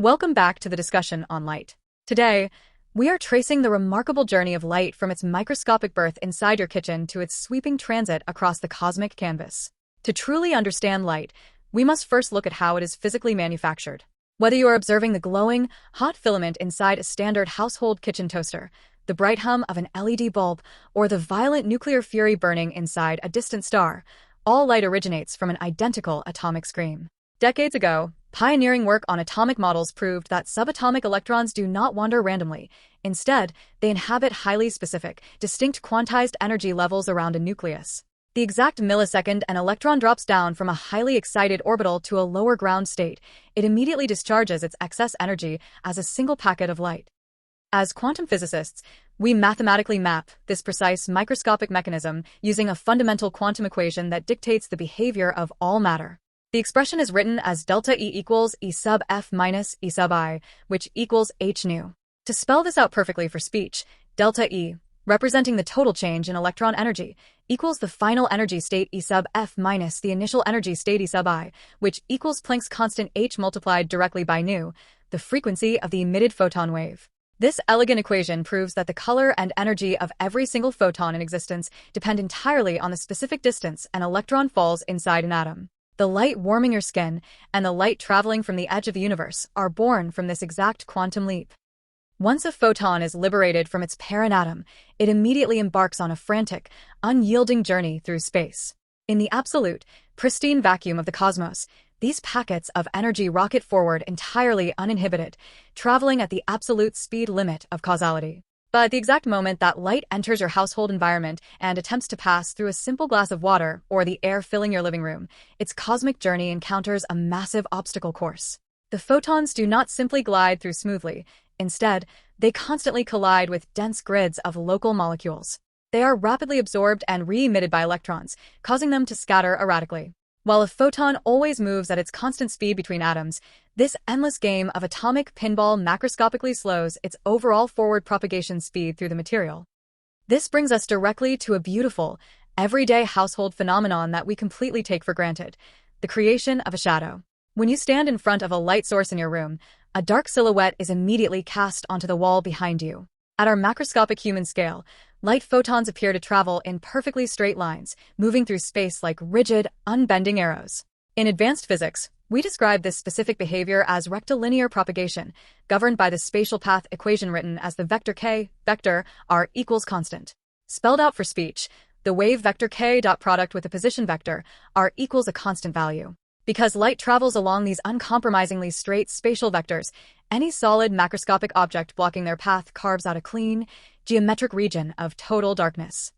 Welcome back to the discussion on light. Today, we are tracing the remarkable journey of light from its microscopic birth inside your kitchen to its sweeping transit across the cosmic canvas. To truly understand light, we must first look at how it is physically manufactured. Whether you are observing the glowing, hot filament inside a standard household kitchen toaster, the bright hum of an LED bulb, or the violent nuclear fury burning inside a distant star, all light originates from an identical atomic scream. Decades ago, pioneering work on atomic models proved that subatomic electrons do not wander randomly. Instead, they inhabit highly specific, distinct quantized energy levels around a nucleus. The exact millisecond an electron drops down from a highly excited orbital to a lower ground state, it immediately discharges its excess energy as a single packet of light. As quantum physicists, we mathematically map this precise microscopic mechanism using a fundamental quantum equation that dictates the behavior of all matter. The expression is written as delta E equals E sub F minus E sub I, which equals h nu. To spell this out perfectly for speech, delta E, representing the total change in electron energy, equals the final energy state E sub F minus the initial energy state E sub I, which equals Planck's constant h multiplied directly by nu, the frequency of the emitted photon wave. This elegant equation proves that the color and energy of every single photon in existence depend entirely on the specific distance an electron falls inside an atom. The light warming your skin and the light traveling from the edge of the universe are born from this exact quantum leap. Once a photon is liberated from its parent atom, it immediately embarks on a frantic, unyielding journey through space. In the absolute, pristine vacuum of the cosmos, these packets of energy rocket forward entirely uninhibited, traveling at the absolute speed limit of causality. But at the exact moment that light enters your household environment and attempts to pass through a simple glass of water or the air filling your living room, its cosmic journey encounters a massive obstacle course. The photons do not simply glide through smoothly. Instead, they constantly collide with dense grids of local molecules. They are rapidly absorbed and re-emitted by electrons, causing them to scatter erratically. While a photon always moves at its constant speed between atoms, this endless game of atomic pinball macroscopically slows its overall forward propagation speed through the material. This brings us directly to a beautiful, everyday household phenomenon that we completely take for granted: the creation of a shadow. When you stand in front of a light source in your room, a dark silhouette is immediately cast onto the wall behind you. At our macroscopic human scale, light photons appear to travel in perfectly straight lines, moving through space like rigid, unbending arrows. In advanced physics, we describe this specific behavior as rectilinear propagation, governed by the spatial path equation written as the vector k, vector, r equals constant. Spelled out for speech, the wave vector k dot product with a position vector, r equals a constant value. Because light travels along these uncompromisingly straight spatial vectors, any solid macroscopic object blocking their path carves out a clean, geometric region of total darkness.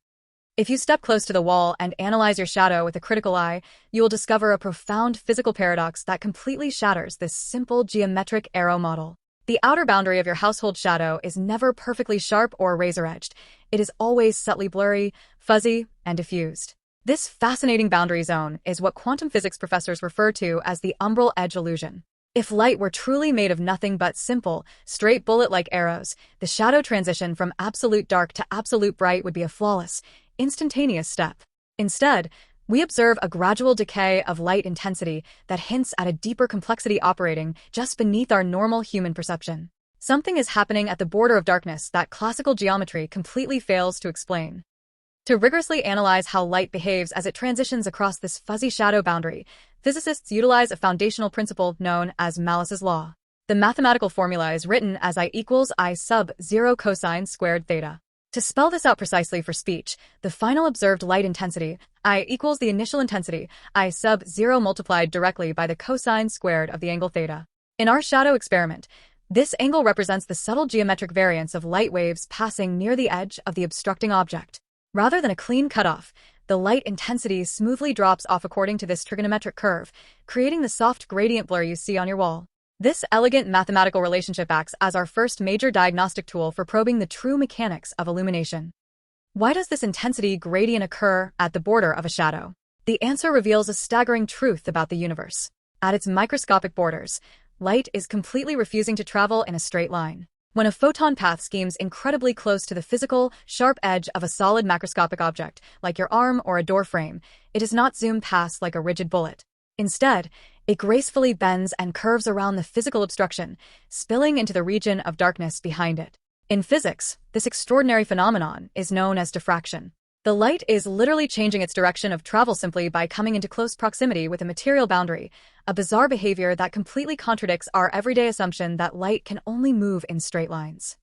If you step close to the wall and analyze your shadow with a critical eye, you will discover a profound physical paradox that completely shatters this simple geometric arrow model. The outer boundary of your household shadow is never perfectly sharp or razor-edged. It is always subtly blurry, fuzzy, and diffused. This fascinating boundary zone is what quantum physics professors refer to as the umbral edge illusion. If light were truly made of nothing but simple, straight bullet-like arrows, the shadow transition from absolute dark to absolute bright would be a flawless, instantaneous step. Instead, we observe a gradual decay of light intensity that hints at a deeper complexity operating just beneath our normal human perception. Something is happening at the border of darkness that classical geometry completely fails to explain. To rigorously analyze how light behaves as it transitions across this fuzzy shadow boundary, physicists utilize a foundational principle known as Malice's law. The mathematical formula is written as I equals I sub 0 cosine squared theta. To spell this out precisely for speech, the final observed light intensity, I equals the initial intensity, I sub 0 multiplied directly by the cosine squared of the angle theta. In our shadow experiment, this angle represents the subtle geometric variance of light waves passing near the edge of the obstructing object. Rather than a clean cutoff, the light intensity smoothly drops off according to this trigonometric curve, creating the soft gradient blur you see on your wall. This elegant mathematical relationship acts as our first major diagnostic tool for probing the true mechanics of illumination. Why does this intensity gradient occur at the border of a shadow? The answer reveals a staggering truth about the universe. At its microscopic borders, light is completely refusing to travel in a straight line. When a photon path schemes incredibly close to the physical, sharp edge of a solid macroscopic object, like your arm or a door frame, it does not zoom past like a rigid bullet. Instead, It gracefully bends and curves around the physical obstruction, spilling into the region of darkness behind it. In physics, this extraordinary phenomenon is known as diffraction. The light is literally changing its direction of travel simply by coming into close proximity with a material boundary, a bizarre behavior that completely contradicts our everyday assumption that light can only move in straight lines.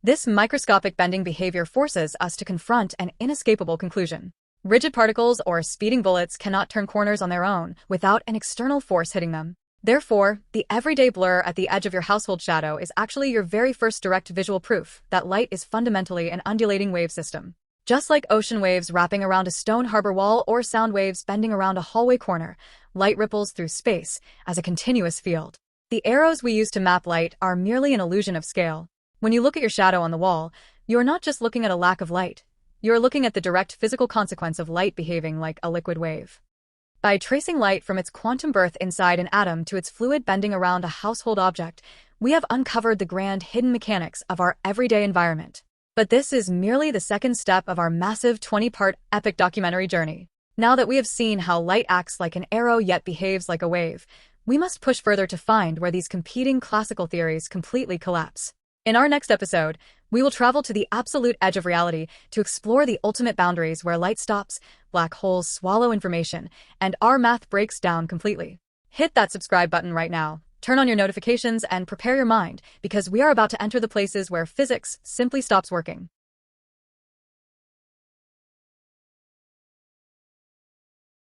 This microscopic bending behavior forces us to confront an inescapable conclusion. Rigid particles or speeding bullets cannot turn corners on their own without an external force hitting them. Therefore, the everyday blur at the edge of your household shadow is actually your very first direct visual proof that light is fundamentally an undulating wave system. Just like ocean waves wrapping around a stone harbor wall or sound waves bending around a hallway corner, light ripples through space as a continuous field. The arrows we use to map light are merely an illusion of scale. When you look at your shadow on the wall, you're not just looking at a lack of light. You're looking at the direct physical consequence of light behaving like a liquid wave. By tracing light from its quantum birth inside an atom to its fluid bending around a household object, we have uncovered the grand hidden mechanics of our everyday environment. But this is merely the second step of our massive 20-part epic documentary journey. Now that we have seen how light acts like an arrow yet behaves like a wave, we must push further to find where these competing classical theories completely collapse. In our next episode, we will travel to the absolute edge of reality to explore the ultimate boundaries where light stops, black holes swallow information, and our math breaks down completely. Hit that subscribe button right now, turn on your notifications, and prepare your mind, because we are about to enter the places where physics simply stops working.